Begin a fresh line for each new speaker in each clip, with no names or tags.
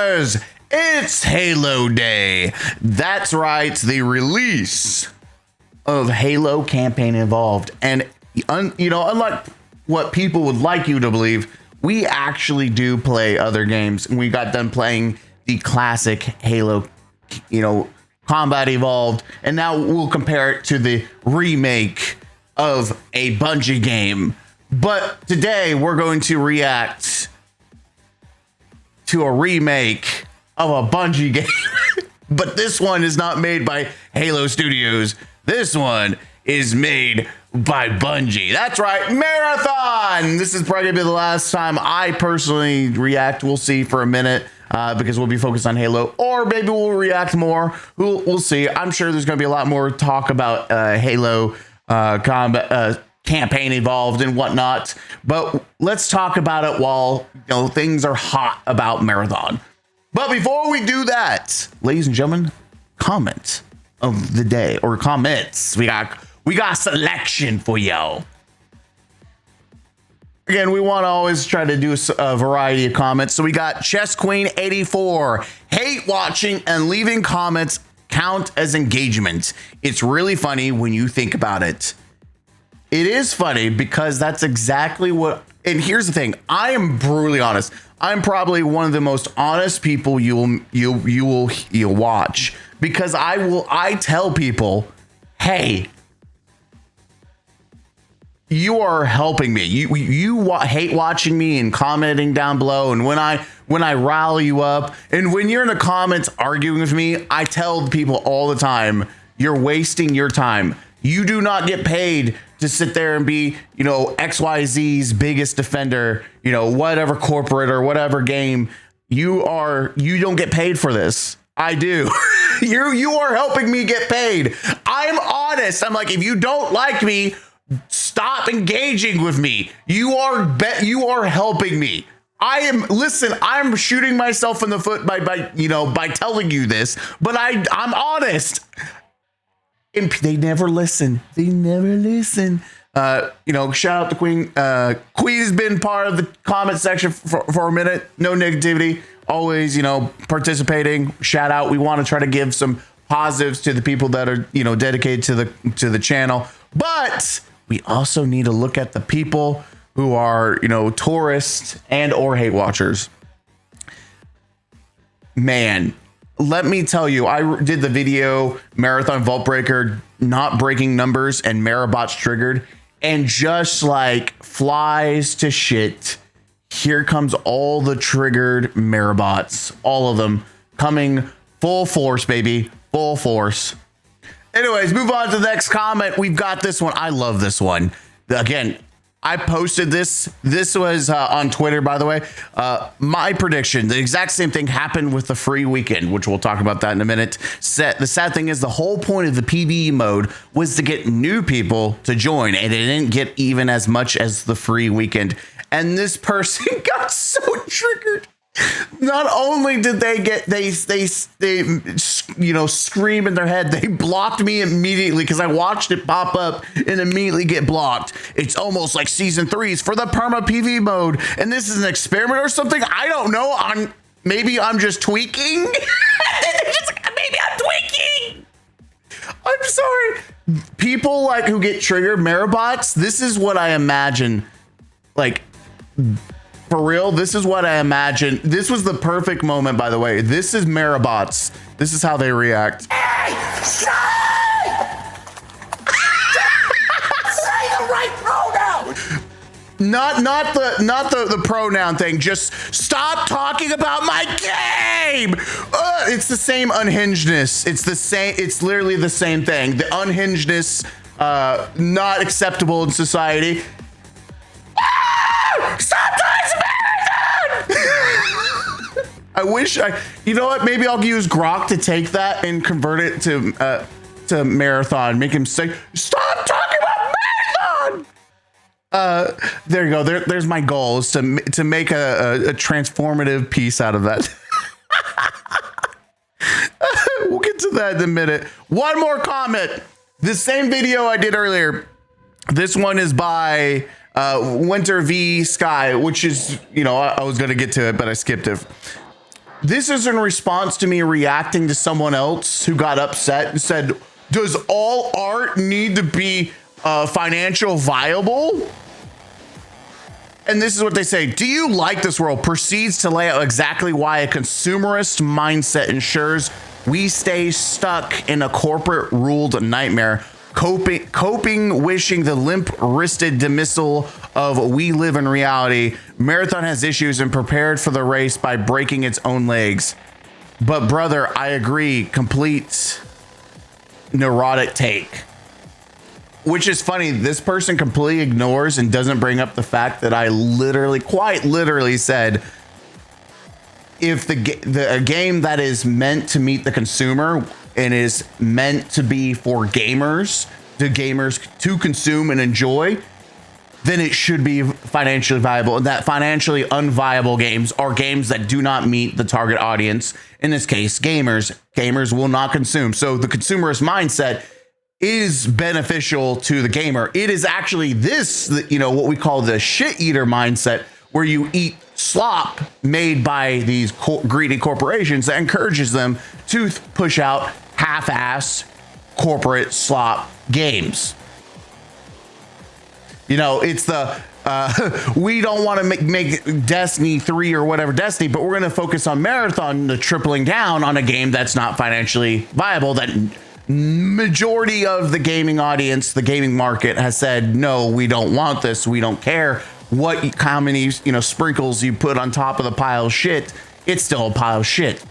gamers, it's Halo Day. That's right, the release of Halo Campaign Evolved. And unlike what people would like you to believe, we actually do play other games. And we got done playing the classic Halo, Combat Evolved, and now we'll compare it to the remake of a Bungie game. But today we're going to react to a remake of a Bungie game. But this one is not made by Halo Studios. This one is made by Bungie. That's right, Marathon. This is probably gonna be the last time I personally react. We'll see for a minute. Because we'll be focused on Halo, or maybe we'll react more. We'll see. I'm sure there's going to be a lot more talk about Halo combat campaign Evolved and whatnot. But let's talk about it while things are hot about Marathon. But before we do that, ladies and gentlemen, comment of the day, or comments. We got a selection for y'all. Again, we want to always try to do a variety of comments. So we got Chess Queen 84. Hate watching and leaving comments count as engagement. It's really funny when you think about it. It is funny because that's exactly what. And here's the thing. I am brutally honest. I'm probably one of the most honest people you'll watch, because I tell people, hey, you are helping me. You hate watching me and commenting down below. And when I rally you up, and when you're in the comments arguing with me, I tell people all the time, you're wasting your time. You do not get paid to sit there and be, XYZ's biggest defender, whatever corporate or whatever game you don't get paid for this. I do. You are helping me get paid. I'm honest. I'm like, if you don't like me, stop engaging with me. You are helping me. I'm shooting myself in the foot by telling you this, but I'm honest. And they never listen. Shout out to Queen. Queen's been part of the comment section for a minute. No negativity. Always, participating. Shout out. We want to try to give some positives to the people that are, dedicated to the channel. But we also need to look at the people who are, tourists and or hate watchers. Man, let me tell you, I did the video Marathon Vault Breaker not breaking numbers and Marabots triggered, and just like flies to shit, here comes all the triggered Marabots, all of them coming full force, baby, full force. Anyways, move on to the next comment. We've got this one. I love this one. Again, I posted this. This was on Twitter, by the way. My prediction, the exact same thing happened with the free weekend, which we'll talk about that in a minute. The sad thing is the whole point of the PvE mode was to get new people to join, and it didn't get even as much as the free weekend. And this person got so triggered. Not only did they scream in their head, they blocked me immediately because I watched it pop up and immediately get blocked. It's almost like season 3's for the perma PV mode, and this is an experiment or something. I don't know. Maybe I'm just tweaking. Maybe I'm tweaking. I'm sorry. People who get triggered Marabots. This is what I imagine. For real, this is what I imagine. This was the perfect moment, by the way. This is Marabots. This is how they react.
Hey! Say the right pronoun!
Not the pronoun thing. Just stop talking about my game. It's the same unhingedness. It's the same. It's literally the same thing. The unhingedness, not acceptable in society. Stop talking Marathon! I wish you know what? Maybe I'll use Grok to take that and convert it to Marathon. Make him say, "Stop talking about Marathon." There you go. There's my goal, is to make a transformative piece out of that. We'll get to that in a minute. One more comment. The same video I did earlier. This one is by Winter V Sky, which is, I was going to get to it, but I skipped it. This is in response to me reacting to someone else who got upset and said, does all art need to be financial viable? And this is what they say. Do you like this world? Proceeds to lay out exactly why a consumerist mindset ensures we stay stuck in a corporate ruled nightmare. Coping, wishing the limp-wristed dismissal of we live in reality. Marathon has issues and prepared for the race by breaking its own legs. But brother, I agree. Complete neurotic take. Which is funny. This person completely ignores and doesn't bring up the fact that I quite literally said, if a game that is meant to meet the consumer and is meant to be for gamers to consume and enjoy, then it should be financially viable. And that financially unviable games are games that do not meet the target audience. In this case, gamers. Gamers will not consume. So the consumerist mindset is beneficial to the gamer. It is actually this, what we call the shit eater mindset, where you eat slop made by these greedy corporations that encourages them to push out half-ass corporate slop games. It's the we don't want to make Destiny 3 or whatever Destiny, but we're going to focus on Marathon, the tripling down on a game that's not financially viable, that majority of the gaming audience, the gaming market has said, no, we don't want this. We don't care how many, sprinkles you put on top of the pile of shit. It's still a pile of shit.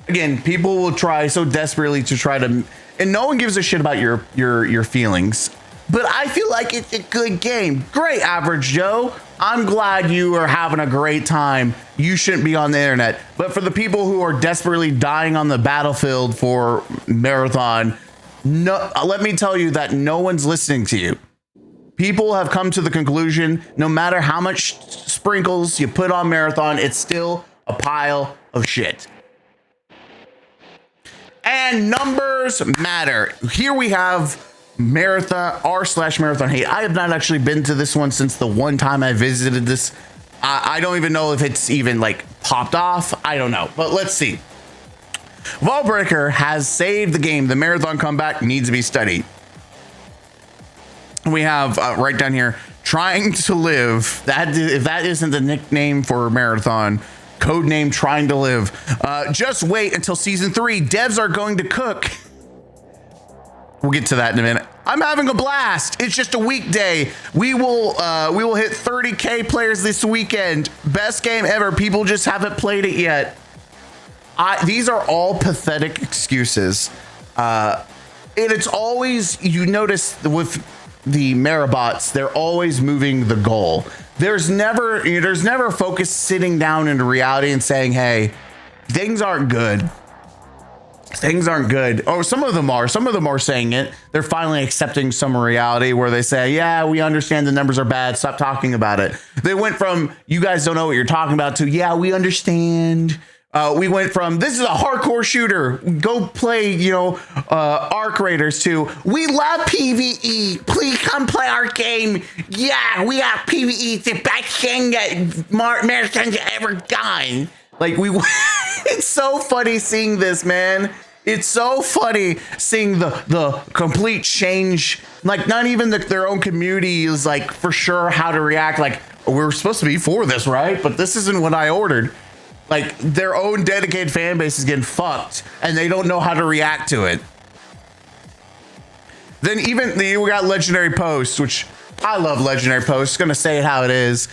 Again, people will try so desperately to try to, and no one gives a shit about your feelings, but I feel like it's a good game. Great, Average Joe. I'm glad you are having a great time. You shouldn't be on the internet. But for the people who are desperately dying on the battlefield for Marathon, no, let me tell you that no one's listening to you. People have come to the conclusion, no matter how much sprinkles you put on Marathon, it's still a pile of shit. And numbers matter. Here we have Marathon r/Marathon Hate. I have not actually been to this one since the one time I visited this. I don't even know if it's even popped off. I don't know, but let's see. Wallbreaker has saved the game. The Marathon comeback needs to be studied. We have right down here, Trying to Live. If that isn't the nickname for Marathon, codename Trying to Live. Just wait until season 3. Devs are going to cook. We'll get to that in a minute. I'm having a blast. It's just a weekday. We will hit 30K players this weekend. Best game ever. People just haven't played it yet. These are all pathetic excuses. And it's always, you notice with the Marabots, they're always moving the goal. There's never focus sitting down into reality and saying, hey, things aren't good. Things aren't good. Oh, some of them are saying it. They're finally accepting some reality where they say, yeah, we understand the numbers are bad. Stop talking about it. They went from, you guys don't know what you're talking about, to, yeah, we understand. We went from, this is a hardcore shooter, go play, Arc Raiders, to, we love PvE. Please come play our game. Yeah, we have PvE. It's the best thing that Marathon's ever done. It's so funny seeing this, man. It's so funny seeing the complete change. Not even their own community is for sure how to react. We're supposed to be for this, right? But this isn't what I ordered. Their own dedicated fan base is getting fucked and they don't know how to react to it. Then we got Legendary Posts, which I love Legendary Posts. Gonna say it how it is.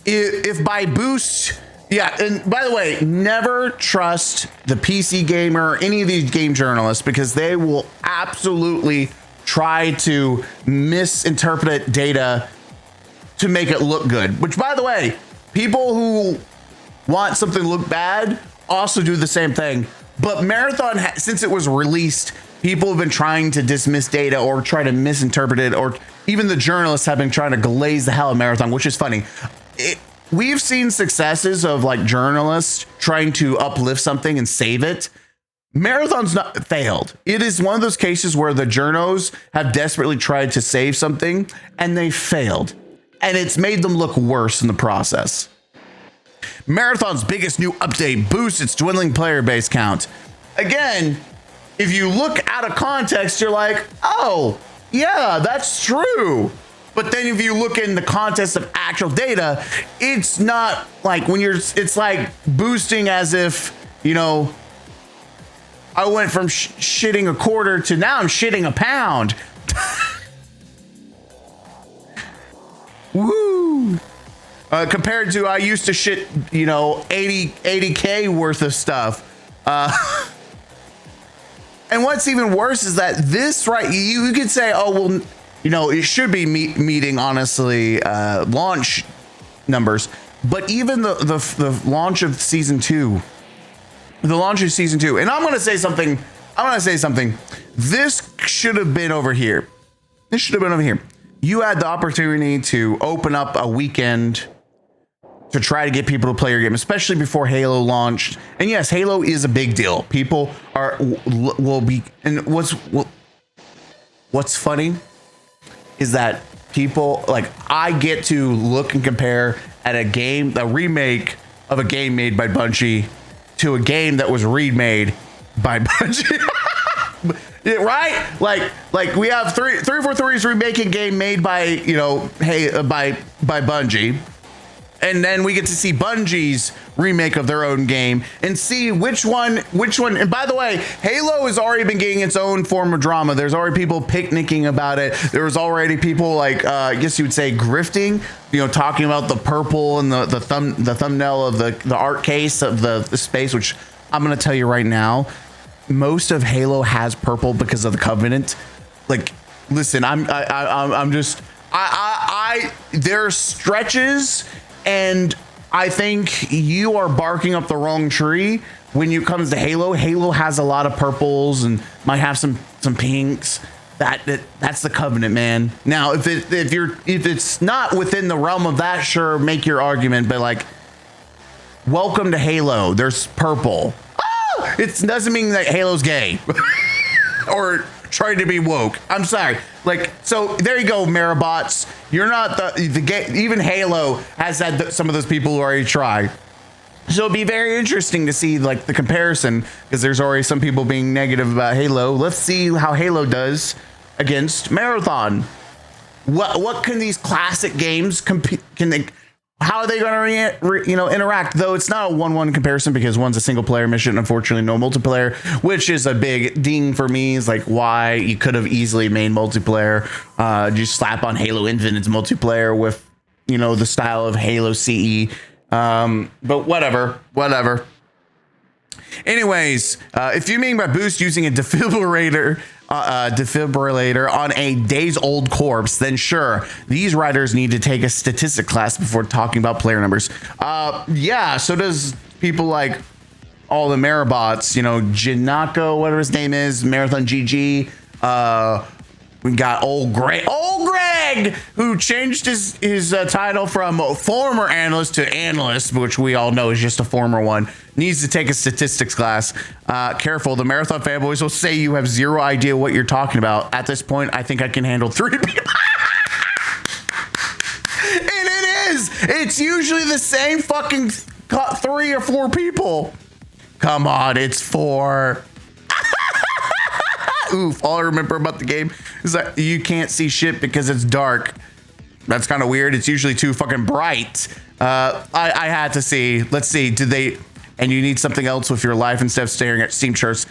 If by boost, yeah, and by the way, never trust the PC gamer or any of these game journalists, because they will absolutely try to misinterpret data to make it look good. Which, by the way, people who want something to look bad also do the same thing. But Marathon, since it was released, people have been trying to dismiss data or try to misinterpret it, or even the journalists have been trying to glaze the hell out of Marathon, which is funny. We've seen successes of journalists trying to uplift something and save it. Marathon's not failed. It is one of those cases where the journos have desperately tried to save something and they failed, and it's made them look worse in the process. Marathon's biggest new update boosts its dwindling player base count. Again, if you look out of context, you're like, oh, yeah, that's true. But then if you look in the context of actual data, it's not like it's like boosting as if, you know, I went from shitting a quarter to now I'm shitting a pound. Woo. Compared to I used to shit, you know, 80K worth of stuff. And what's even worse is that this, right, you could say, oh, well, you know, it should be meeting, honestly, launch numbers. But even the launch of season 2, and I'm going to say something. This should have been over here. You had the opportunity to open up a weekend to try to get people to play your game, especially before Halo launched. And yes, Halo is a big deal. People will be, and what's funny is that people, like, I get to look and compare at a remake of a game made by Bungie to a game that was remade by Bungie. Right? Like we have 343's remaking game made by, you know, by Bungie. And then we get to see Bungie's remake of their own game and see which one. And by the way, Halo has already been getting its own form of drama. There's already people picnicking about it. There was already people like, I guess you would say grifting, you know, talking about the purple and the thumbnail of the art case of the space, which I'm going to tell you right now, most of Halo has purple because of the Covenant. Like, listen, there's stretches, and I think you are barking up the wrong tree when it comes to Halo. Halo has a lot of purples and might have some pinks. That's the Covenant, man. Now, if it's not within the realm of that, sure, make your argument. But like, welcome to Halo. There's purple. It doesn't mean that Halo's gay or trying to be woke. I'm sorry. Like, so there you go, Marabots. You're not the gay. Even Halo has had some of those people who already try. So it'd be very interesting to see like the comparison, because there's already some people being negative about Halo. Let's see how Halo does against Marathon. What can these classic games compete? How are they going to interact? Though it's not a 1-1 comparison, because one's a single player mission, unfortunately no multiplayer, which is a big ding for me. Is like why you could have easily made multiplayer. Just slap on Halo Infinite's multiplayer with, you know, the style of Halo CE. But whatever. Anyways, if you mean by boost using a defibrillator on a days old corpse, then sure, these writers need to take a statistic class before talking about player numbers. Yeah, so does people like all the Marabots, you know, Janako, whatever his name is, Marathon GG. We got old Greg, who changed his title from former analyst to analyst, which we all know is just a former one. Needs to take a statistics class. Careful, the Marathon fanboys will say you have zero idea what you're talking about. At this point, I think I can handle 3 people. And it is. It's usually the same fucking 3 or 4 people. Come on, it's 4. Oof, all I remember about the game is that you can't see shit because it's dark. That's kind of weird. It's usually too fucking bright. I had to see. Let's see. Did they... And you need something else with your life instead of staring at Steam charts.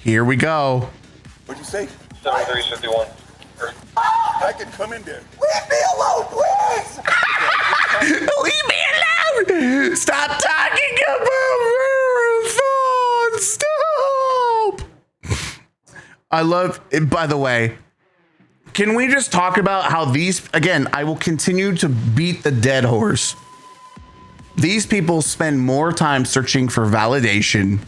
Here we go.
What'd you say?
7351.
I can come in there. Leave me alone, please!
Leave me alone! Stop talking about Marathon! Stop! I love it. By the way, can we just talk about how these... Again, I will continue to beat the dead horse. These people spend more time searching for validation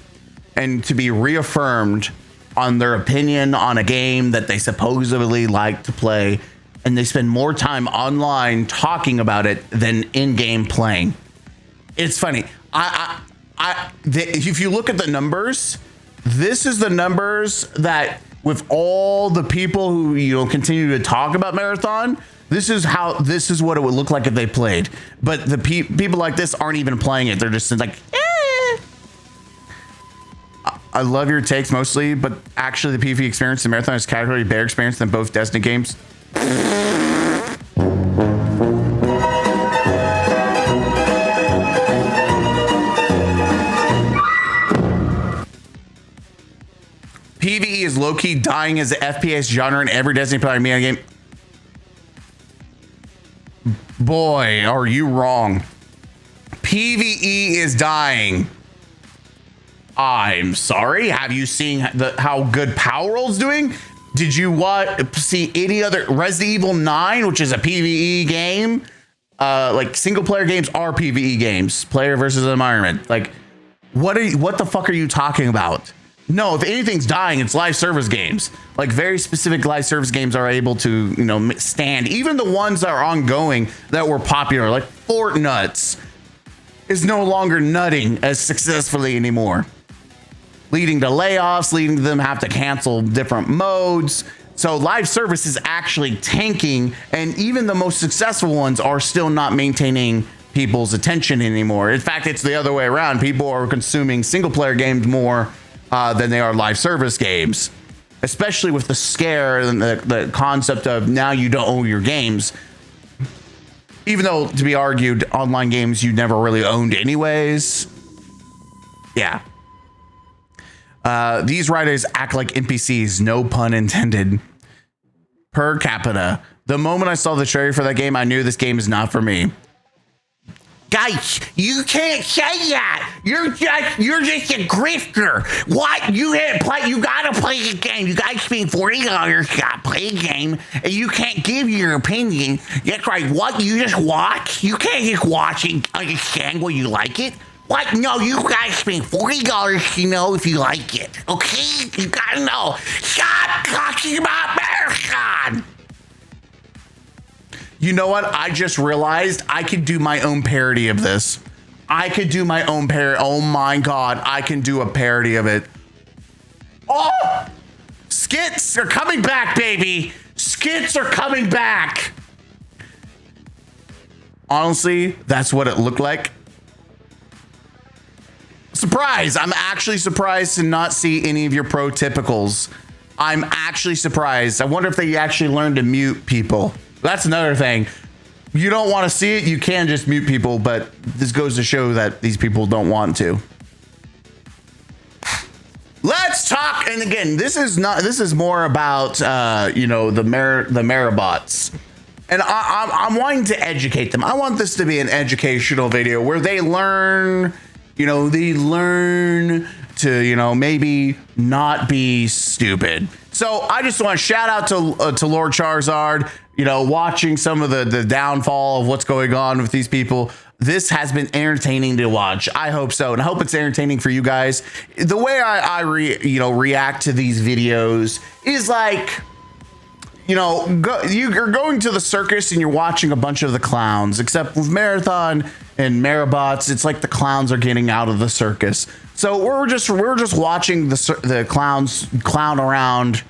and to be reaffirmed on their opinion on a game that they supposedly like to play, and they spend more time online talking about it than in-game playing. It's funny. If you look at the numbers, this is the numbers that with all the people who, you know, continue to talk about Marathon, This is what it would look like if they played. But the people like this aren't even playing it. They're just like, eh. I love your takes mostly, but actually the PvE experience in Marathon is category better experience than both Destiny games. PvE is low-key dying as the FPS genre in every Destiny player media game. Boy, are you wrong. PvE is dying. I'm sorry. Have you seen how good Power World's doing? Did you see any other Resident Evil 9, which is a PvE game? Like single player games are PvE games, player versus environment. Like, what the fuck are you talking about? No, if anything's dying, it's live service games. Like very specific live service games are able to, you know, stand. Even the ones that are ongoing that were popular, like Fortnuts, is no longer nutting as successfully anymore, leading to layoffs, leading to them have to cancel different modes. So live service is actually tanking, and even the most successful ones are still not maintaining people's attention anymore. In fact, it's the other way around. People are consuming single player games more than they are live service games, especially with the scare and the concept of now you don't own your games. Even though, to be argued, online games you never really owned anyways. Yeah. These writers act like NPCs, no pun intended. Per capita. The moment I saw the trailer for that game, I knew this game is not for me. Guys, you can't say that. You're just a grifter. What? You gotta play the game. You guys spend $40, gotta play a game, and you can't give your opinion. That's right. What? You just watch? You can't just watch and understand whether you like it. What? No, you guys spend $40 to know if you like it. Okay? You gotta know. Stop talking about Marathon. You know what? I just realized I could do my own parody of this. I could do my own parody. Oh my God. I can do a parody of it. Oh! Skits are coming back, baby. Skits are coming back. Honestly, that's what it looked like. Surprise. I'm actually surprised to not see any of your pro-typicals. I'm actually surprised. I wonder if they actually learned to mute people. That's another thing. You don't want to see it, you can just mute people, but this goes to show that these people don't want to. Let's talk, and again, this is more about you know, the Marabots. And I'm wanting to educate them. I want this to be an educational video where they learn, you know, to, you know, maybe not be stupid. So I just want to shout out to Lord Charizard, you know, watching some of the downfall of what's going on with these people. This has been entertaining to watch. I hope so. And I hope it's entertaining for you guys. The way I react to these videos is like, you know, you're going to the circus and you're watching a bunch of the clowns, except with Marathon and Marabots, it's like the clowns are getting out of the circus. So we're just watching the clowns clown around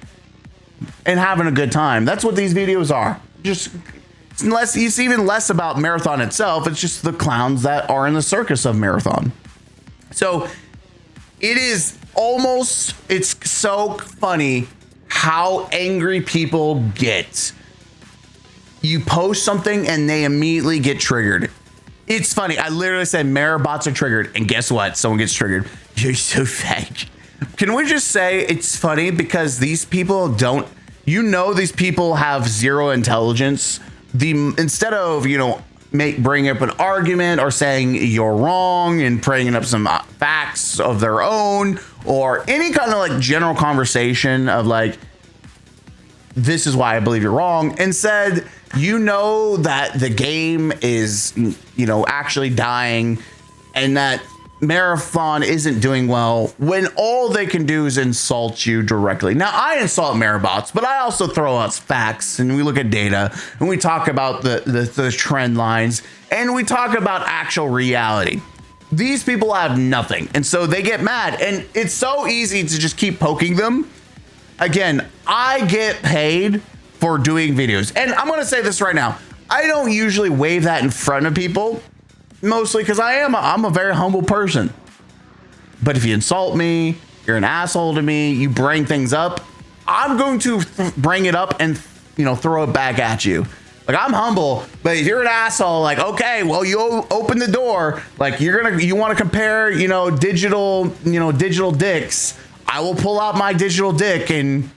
and having a good time. That's what these videos are. It's even less about Marathon itself. It's just the clowns that are in the circus of Marathon. So it's so funny how angry people get. You post something and they immediately get triggered. It's funny. I literally said Marabots are triggered, and guess what? Someone gets triggered. You're so fake. Can we just say it's funny because these people don't, you know, these people have zero intelligence. Instead of, you know, bring up an argument or saying you're wrong and bringing up some facts of their own or any kind of like general conversation of like, this is why I believe you're wrong. Instead, you know that the game is, you know, actually dying and that Marathon isn't doing well when all they can do is insult you directly. Now, I insult Marabots, but I also throw out facts and we look at data and we talk about the trend lines and we talk about actual reality. These people have nothing. And so they get mad and it's so easy to just keep poking them. Again, I get paid for doing videos. And I'm going to say this right now. I don't usually wave that in front of people, mostly because I'm a very humble person. But if you insult me, you're an asshole to me, you bring things up, I'm going to bring it up and, you know, throw it back at you. Like, I'm humble, but if you're an asshole, like, okay, well, you open the door, like, you want to compare, you know, digital dicks. I will pull out my digital dick and,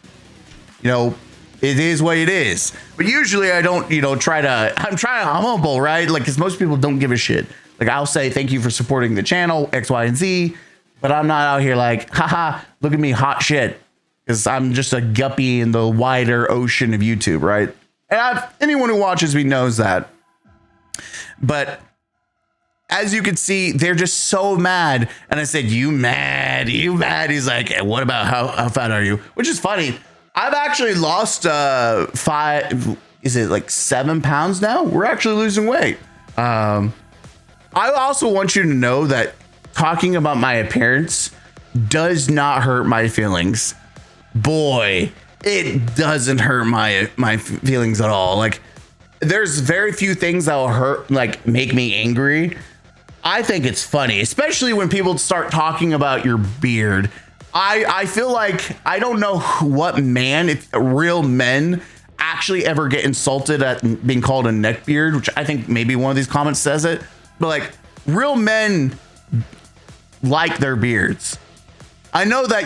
you know, it is what it is. But usually I don't, you know, I'm humble, right? Like, because most people don't give a shit. Like, I'll say, thank you for supporting the channel, X, Y, and Z. But I'm not out here like, haha, look at me, hot shit. Because I'm just a guppy in the wider ocean of YouTube, right? And anyone who watches me knows that. But as you can see, they're just so mad. And I said, you mad? You mad? He's like, hey, what about how fat are you? Which is funny. I've actually lost 7 pounds now? We're actually losing weight. I also want you to know that talking about my appearance does not hurt my feelings. Boy, it doesn't hurt my feelings at all. Like, there's very few things that will hurt, like, make me angry. I think it's funny, especially when people start talking about your beard. I feel like I don't know what man, if real men actually ever get insulted at being called a neckbeard, which I think maybe one of these comments says it, but like, real men like their beards. I know that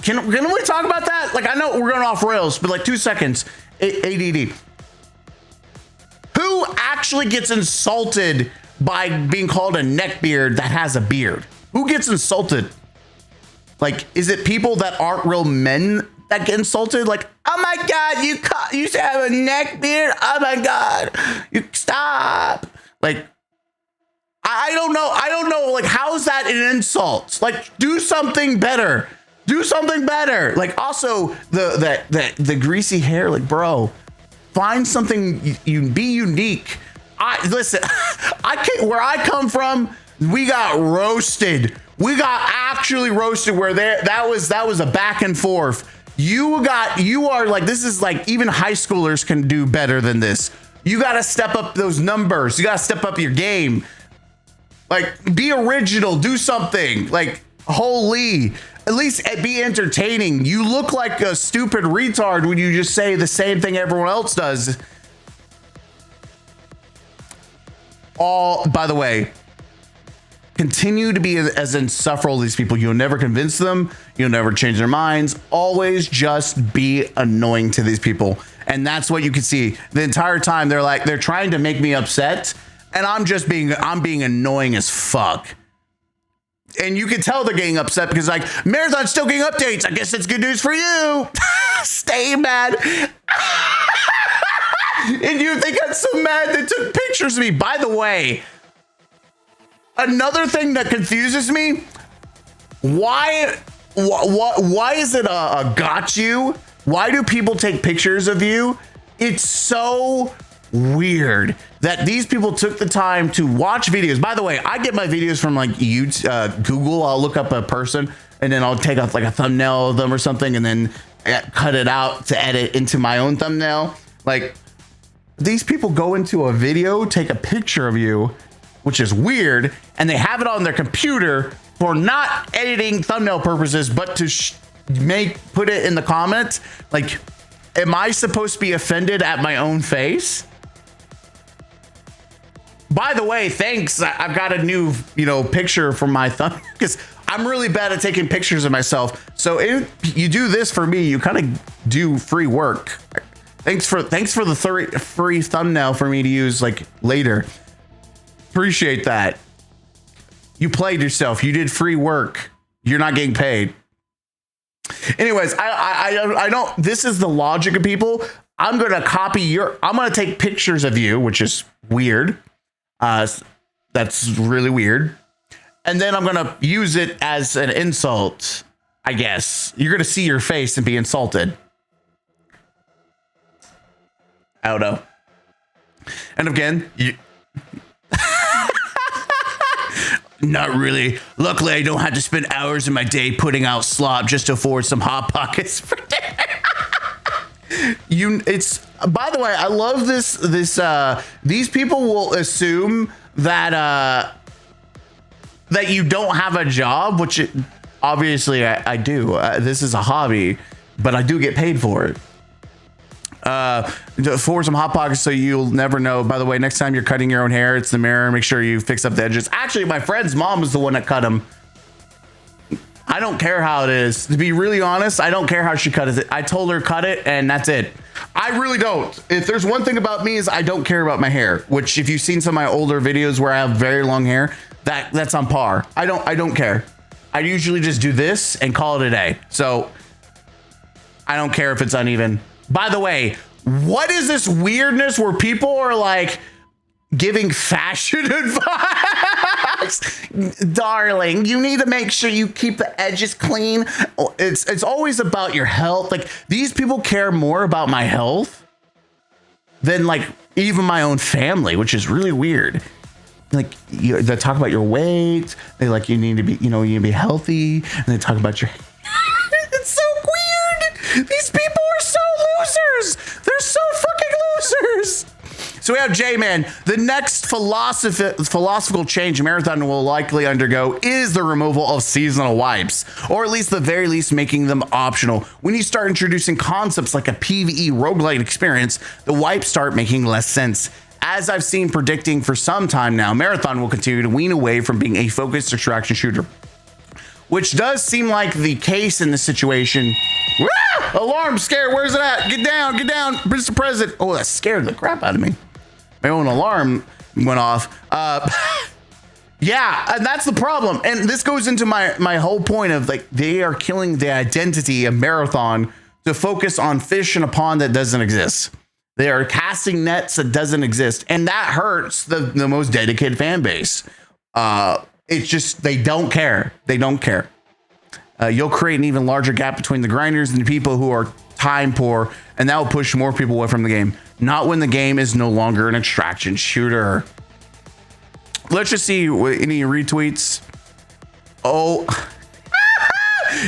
can we talk about that? Like, I know we're going off rails, but like 2 seconds. ADD. Who actually gets insulted by being called a neckbeard that has a beard? Who gets insulted? Like, is it people that aren't real men that get insulted? Like, oh my God, you used to have a neckbeard? Oh my God, you stop. Like, I don't know. Like, how is that an insult? Like, do something better. Do something better. Like, also the greasy hair. Like, bro, find something. You be unique. Listen. Where I come from, we got roasted. We got actually roasted. Where that was a back and forth. You are like, this is like, even high schoolers can do better than this. You got to step up those numbers. You got to step up your game. Like, be original, do something. Like, holy, at least be entertaining. You look like a stupid retard when you just say the same thing everyone else does. By the way, continue to be as insufferable as these people. You'll never convince them. You'll never change their minds. Always just be annoying to these people. And that's what you can see the entire time. They're trying to make me upset. And I'm being annoying as fuck. And you can tell they're getting upset because, like, Marathon's still getting updates. I guess that's good news for you. Stay mad. And you think I'm so mad they took pictures of me. By the way, another thing that confuses me, why is it a got you? Why do people take pictures of you? It's so weird that these people took the time to watch videos. By the way, I get my videos from like YouTube, Google. I'll look up a person and then I'll take off like a thumbnail of them or something and then cut it out to edit into my own thumbnail. Like, these people go into a video, take a picture of you, which is weird, and they have it on their computer for not editing thumbnail purposes, but to put it in the comments. Like, am I supposed to be offended at my own face? By the way, thanks. I've got a new, picture for my thumb because I'm really bad at taking pictures of myself. So if you do this for me, you kind of do free work. Thanks for the free thumbnail for me to use like later. Appreciate that. You played yourself. You did free work. You're not getting paid. Anyways, I don't. This is the logic of people. I'm gonna I'm gonna take pictures of you, which is weird. That's really weird. And then I'm gonna use it as an insult. I guess you're gonna see your face and be insulted. I don't know. And again, not really. Luckily, I don't have to spend hours of my day putting out slop just to afford some Hot Pockets for dinner. It's, by the way, I love these people will assume that that you don't have a job, which obviously I do. This is a hobby, but I do get paid for it. For some hot pockets so you'll never know. By the way, next time you're cutting your own hair, it's the mirror. Make sure you fix up the edges. Actually, my friend's mom is the one that cut them. I don't care how it is. To be really honest, I don't care how she cut it. I told her cut it and that's it. I really don't. If there's one thing about me is I don't care about my hair, which if you've seen some of my older videos where I have very long hair, that's on par. I don't care. I usually just do this and call it a day. So I don't care if it's uneven. By the way, what is this weirdness where people are like giving fashion advice? Darling, you need to make sure you keep the edges clean. It's always about your health. Like, these people care more about my health than like even my own family, which is really weird. Like, they talk about your weight. They like, you need to be, you need to be healthy. And they talk about your it's so weird. These people are so losers. They're so fucking losers. So we have J-Man. The next philosophical change Marathon will likely undergo is the removal of seasonal wipes, or at least the very least making them optional. When you start introducing concepts like a PvE roguelite experience, the wipes start making less sense. As I've seen predicting for some time now, Marathon will continue to wean away from being a focused extraction shooter, which does seem like the case in this situation. Ah! Alarm, scared. Where's it at? Get down, Mr. President. Oh, that scared the crap out of me. My own alarm went off. Yeah, and that's the problem. And this goes into my whole point of like, they are killing the identity of Marathon to focus on fish in a pond that doesn't exist. They are casting nets that doesn't exist. And that hurts the most dedicated fan base. It's just, they don't care. They don't care. You'll create an even larger gap between the grinders and the people who are time poor, and that will push more people away from the game. Not when the game is no longer an extraction shooter. Let's just see any retweets. Oh,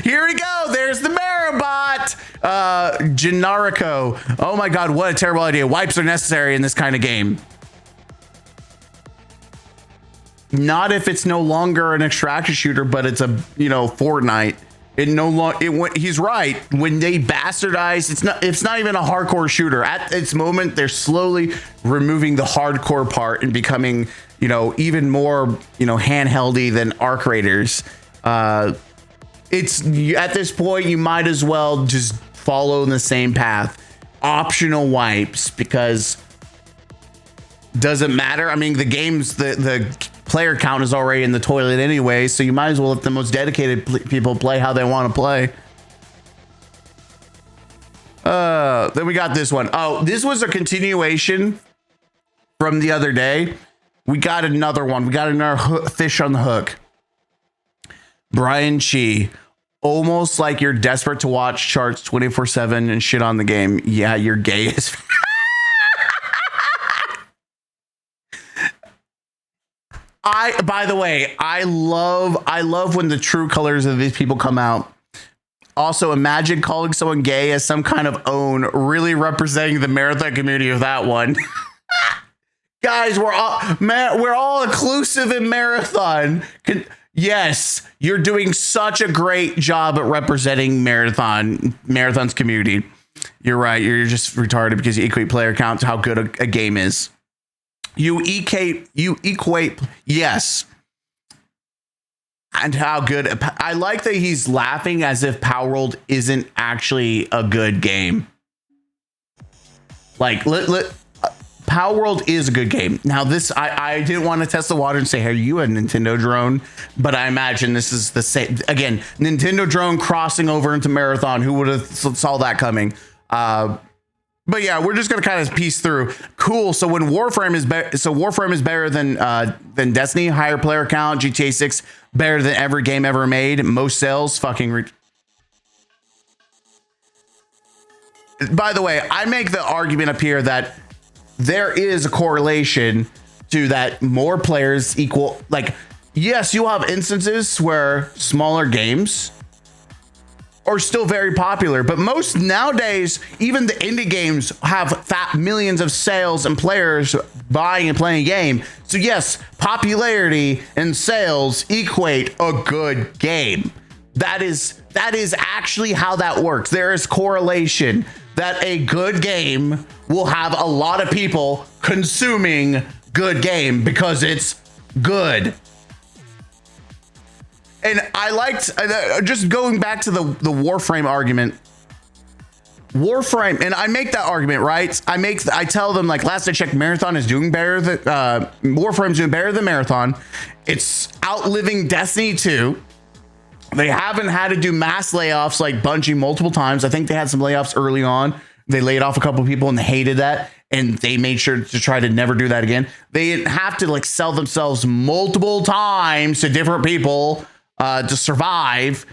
here we go. There's the Marabot. Generico. Oh my God, what a terrible idea. Wipes are necessary in this kind of game. Not if it's no longer an extraction shooter, but it's a, Fortnite. He's right. When they bastardize, it's not even a hardcore shooter. At its moment, they're slowly removing the hardcore part and becoming, even more, handheldy than Arc Raiders. It's at this point, you might as well just follow the same path. Optional wipes, because doesn't matter. I mean, the game's the player count is already in the toilet anyway, so you might as well let the most dedicated people play how they want to play. Then we got this one. Oh, this was a continuation from the other day. We got another one. We got another fish on the hook. Brian Chi, almost like you're desperate to watch charts 24/7 and shit on the game. Yeah, you're gay as by the way, I love when the true colors of these people come out. Also, imagine calling someone gay as some kind of own, really representing the Marathon community of that one. Guys, we're all inclusive in Marathon. Yes, you're doing such a great job at representing Marathon's community. You're right. You're just retarded because you equate player count to how good a game is. You equate, yes. And how good. I like that he's laughing as if Power World isn't actually a good game. Like, Power World is a good game. Now, I didn't want to test the water and say, are you a Nintendo drone? But I imagine this is the same. Again, Nintendo drone crossing over into Marathon. Who would have saw that coming? But yeah, we're just gonna kind of piece through. Cool. So when Warframe is better than Destiny, higher player count, GTA 6 better than every game ever made, most sales, fucking. By the way, I make the argument up here that there is a correlation to that. More players equal, like, yes, you'll have instances where smaller games are still very popular, but most nowadays, even the indie games have millions of sales and players buying and playing a game. So yes, popularity and sales equate a good game. That is actually how that works. There is correlation that a good game will have a lot of people consuming good game because it's good. And I liked, just going back to the Warframe argument. Warframe, and I make that argument, right? I tell them, like, last I checked, Marathon is doing better than, Warframe's doing better than Marathon. It's outliving Destiny 2. They haven't had to do mass layoffs like Bungie multiple times. I think they had some layoffs early on. They laid off a couple of people and they hated that. And they made sure to try to never do that again. They didn't have to like sell themselves multiple times to different people to survive.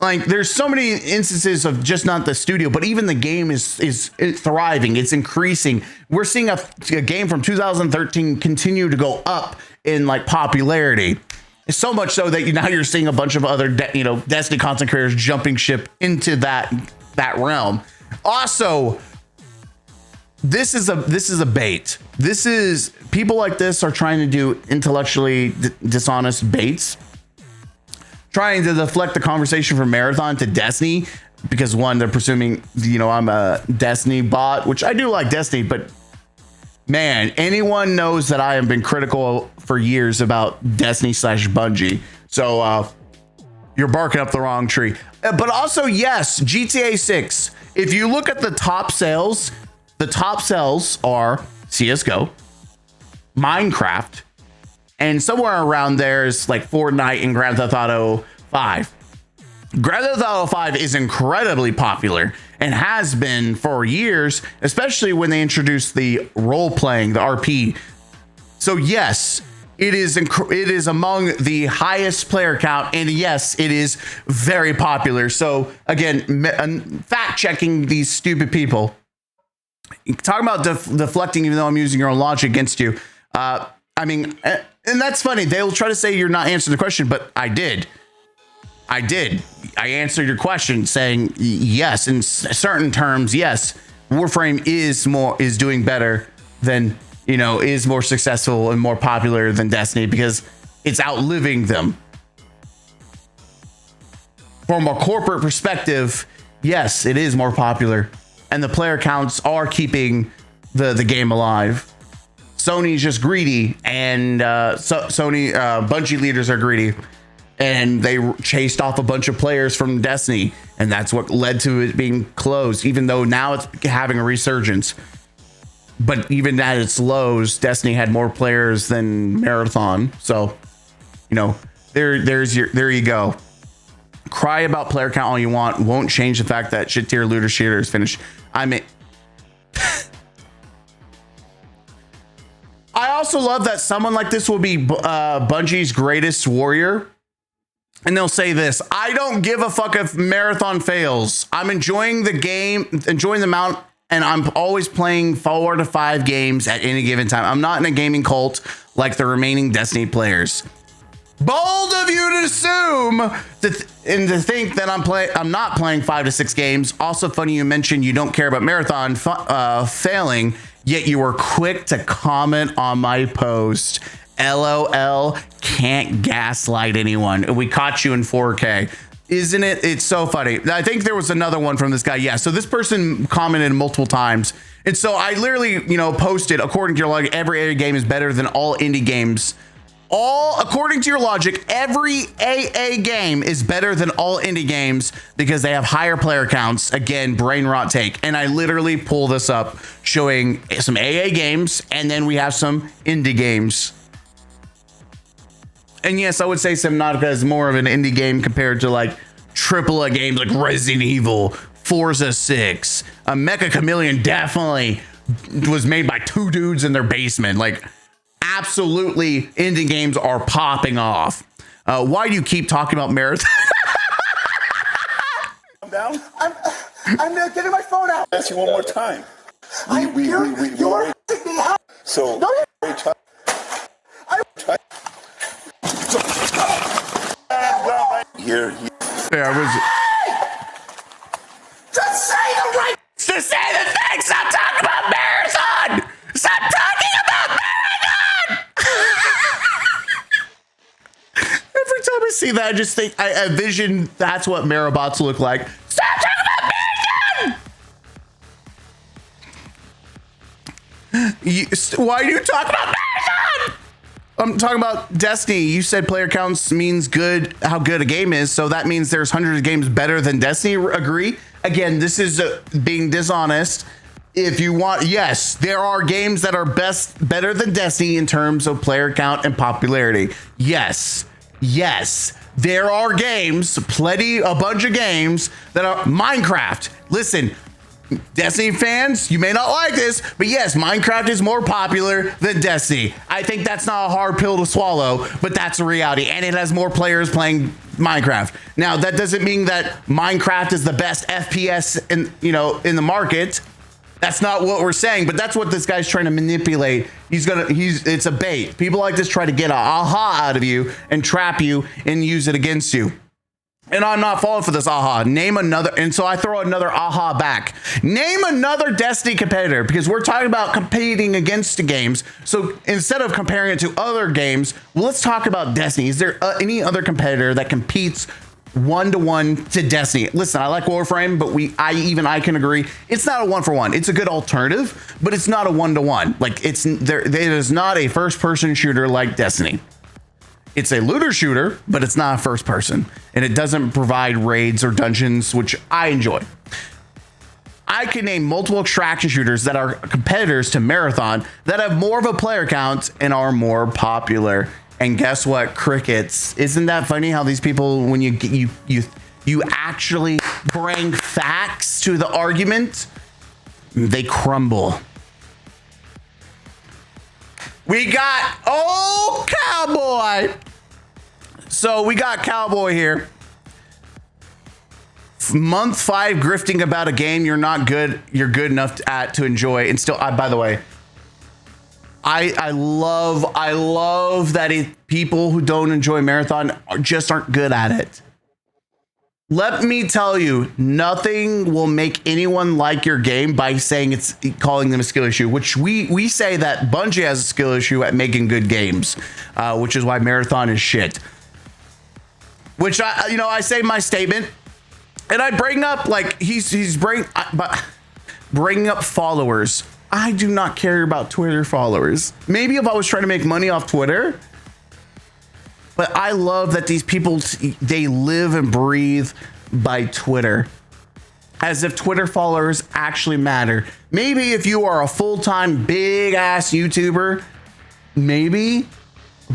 Like there's so many instances of just not the studio, but even the game is thriving. It's increasing. We're seeing a game from 2013 continue to go up in like popularity. So much so that now you're seeing a bunch of other Destiny content creators jumping ship into that realm. Also, this is a bait. This is people like this are trying to do intellectually dishonest baits, trying to deflect the conversation from Marathon to Destiny because one, they're presuming I'm a Destiny bot, which I do like Destiny, but man, anyone knows that I have been critical for years about Destiny / Bungie. So you're barking up the wrong tree. But also, yes, GTA 6. If you look at the top sales are CSGO, Minecraft, and somewhere around there is like Fortnite and Grand Theft Auto 5. Grand Theft Auto 5 is incredibly popular and has been for years, especially when they introduced the role playing, the RP. So yes, it is among the highest player count, and yes, it is very popular. So again, fact checking these stupid people. Talking about deflecting, even though I'm using your own logic against you. I mean, and that's funny. They'll try to say you're not answering the question, but I did. I answered your question saying yes, in certain terms, yes, Warframe is doing better than, is more successful and more popular than Destiny because it's outliving them. From a corporate perspective, yes, it is more popular and the player counts are keeping the game alive. Sony's just greedy and Bungie leaders are greedy. And they chased off a bunch of players from Destiny, and that's what led to it being closed, even though now it's having a resurgence. But even at its lows, Destiny had more players than Marathon. So, there you go. Cry about player count all you want. Won't change the fact that shit tier looter shooter is finished. I mean, I also love that someone like this will be Bungie's greatest warrior. And they'll say this: I don't give a fuck if Marathon fails. I'm enjoying the game, enjoying the amount, and I'm always playing 4 to 5 games at any given time. I'm not in a gaming cult like the remaining Destiny players. Bold of you to assume to think that I'm not playing 5 to 6 games. Also funny you mentioned you don't care about Marathon failing, yet you were quick to comment on my post. LOL, can't gaslight anyone. We caught you in 4K. Isn't it? It's so funny. I think there was another one from this guy. Yeah. So this person commented multiple times. And so I literally, posted, according to your logic, every game is better than all indie games. According to your logic, every AA game is better than all indie games because they have higher player counts. Again, brain rot take. And I literally pull this up showing some AA games, and then we have some indie games. And yes, I would say Subnautica is more of an indie game compared to like AAA games like Resident Evil, Forza 6. Mecha Chameleon definitely was made by 2 dudes in their basement. Like, absolutely, indie games are popping off. Why do you keep talking about Marathon?
I'm down. I'm getting my phone out. Ask you one more time. You're so. Here.
Yeah, time I see that, I just think I envision that's what Marabots look like. Stop talking about Marathon! Why are you talking about Marathon? I'm talking about Destiny. You said player counts means good, how good a game is. So that means there's hundreds of games better than Destiny. Agree? Again, this is being dishonest. If you want, yes, there are games that are better than Destiny in terms of player count and popularity. Yes, there are games, a bunch of games that are Minecraft. Listen, Destiny fans, you may not like this, but yes, Minecraft is more popular than Destiny. I think that's not a hard pill to swallow, but that's a reality, and it has more players playing Minecraft. Now, that doesn't mean that Minecraft is the best FPS in the market. That's not what we're saying, but that's what this guy's trying to manipulate. It's a bait. People like this try to get a aha out of you and trap you and use it against you. And I'm not falling for this aha. Name another. And so I throw another aha back. Name another Destiny competitor, because we're talking about competing against the games. So instead of comparing it to other games, well, let's talk about Destiny. Is there any other competitor that competes one-to-one to Destiny? Listen, I like Warframe, but I can agree it's not a one-for-one. It's a good alternative, but it's not a one-to-one. Like it is not a first-person shooter like Destiny. It's a looter shooter, but it's not a first person, and it doesn't provide raids or dungeons, which I enjoy. I can name multiple extraction shooters that are competitors to Marathon that have more of a player count and are more popular. And guess what? Crickets. Isn't that funny how these people, when you actually bring facts to the argument, they crumble. We got Cowboy. So we got Cowboy here. Month 5 grifting about a game you're not good. You're good enough to enjoy. And still, by the way, I love that people who don't enjoy Marathon just aren't good at it. Let me tell you, nothing will make anyone like your game by calling them a skill issue, which we say that Bungie has a skill issue at making good games, which is why Marathon is shit. Which I say my statement, and I bring up like he's bringing up followers. I do not care about Twitter followers. Maybe if I was trying to make money off Twitter. But I love that these people, they live and breathe by Twitter, as if Twitter followers actually matter. Maybe if you are a full-time big ass YouTuber, maybe,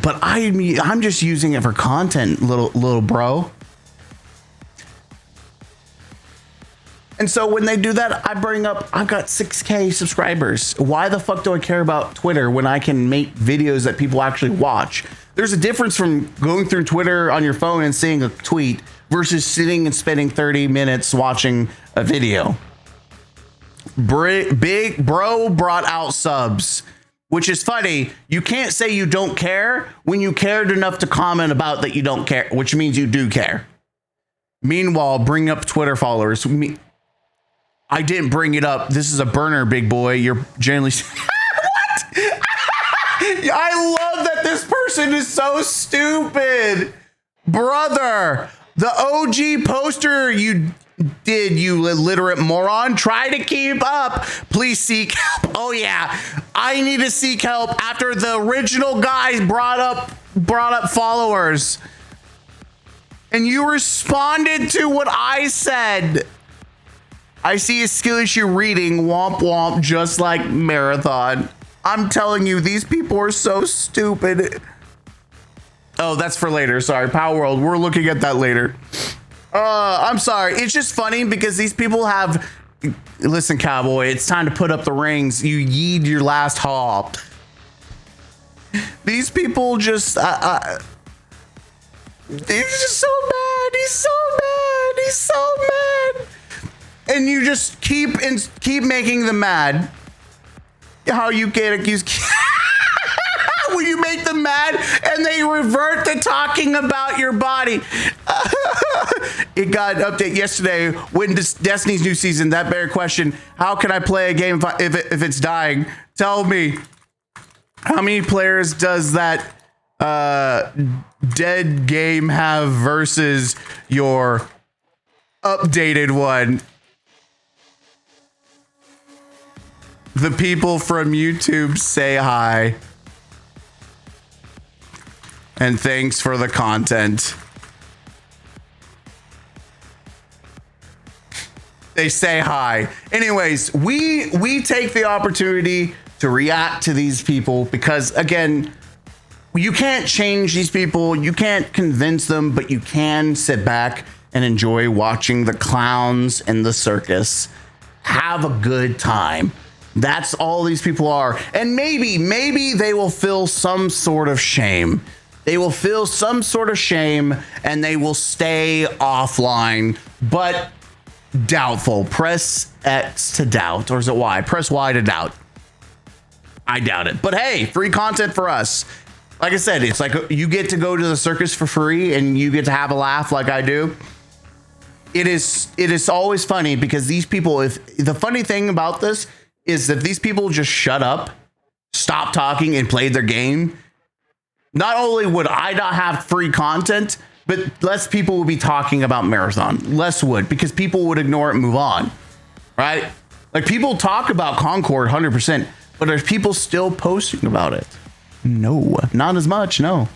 but I'm just using it for content, little bro. And so when they do that, I bring up, I've got 6K subscribers. Why the fuck do I care about Twitter when I can make videos that people actually watch? There's a difference from going through Twitter on your phone and seeing a tweet versus sitting and spending 30 minutes watching a video. Big bro brought out subs, which is funny. You can't say you don't care when you cared enough to comment about that you don't care, which means you do care. Meanwhile, bring up Twitter followers. I didn't bring it up. This is a burner, big boy. You're generally... What? I love that this person is so stupid. Brother, the OG poster you did, you illiterate moron. Try to keep up. Please seek help. Oh yeah, I need to seek help after the original guys brought up followers. And you responded to what I said. I see a skill issue reading womp womp just like Marathon. I'm telling you, these people are so stupid. Oh, that's for later. Sorry, Power World. We're looking at that later. I'm sorry. It's just funny because these people have... Listen, Cowboy, it's time to put up the rings. You yeed your last haul. These people just... They're just so mad. He's so mad. He's so mad. And you just keep making them mad. How you get accused when you make them mad and they revert to talking about your body. It got an update yesterday when Destiny's new season. That bear question: how can I play a game if it's dying? Tell me, how many players does that dead game have versus your updated one. The people from YouTube say hi. And thanks for the content. They say hi. Anyways, we take the opportunity to react to these people because, again, you can't change these people. You can't convince them, but you can sit back and enjoy watching the clowns and the circus. Have a good time. That's all these people are. And maybe they will feel some sort of shame. They will feel some sort of shame and they will stay offline, but doubtful. Press X to doubt, or is it Y? Press Y to doubt. I doubt it. But hey, free content for us. Like I said, it's like you get to go to the circus for free and you get to have a laugh like I do. It is always funny because these people, if the funny thing about this is that these people just shut up, stop talking and played their game. Not only would I not have free content, but less people would be talking about Marathon. Less would, because people would ignore it and move on, right? Like people talk about Concord 100%, but are people still posting about it? No, not as much. No,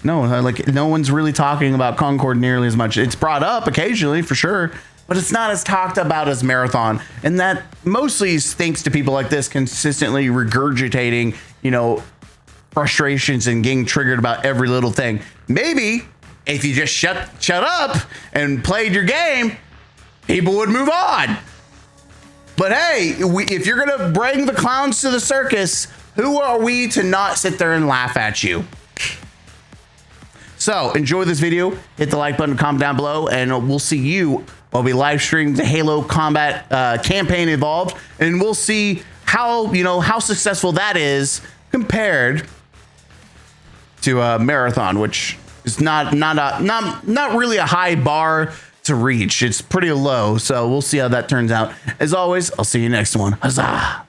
like no one's really talking about Concord nearly as much. It's brought up occasionally for sure, but it's not as talked about as Marathon. And that mostly is thanks to people like this consistently regurgitating, frustrations and getting triggered about every little thing. Maybe if you just shut up and played your game, people would move on. But hey, if you're going to bring the clowns to the circus, who are we to not sit there and laugh at you? So enjoy this video, hit the like button, comment down below, and we'll see you while we live stream the Halo Combat campaign Evolved, and we'll see how successful that is compared to Marathon, which is not really a high bar to reach. It's pretty low, so we'll see how that turns out. As always, I'll see you next one. Huzzah!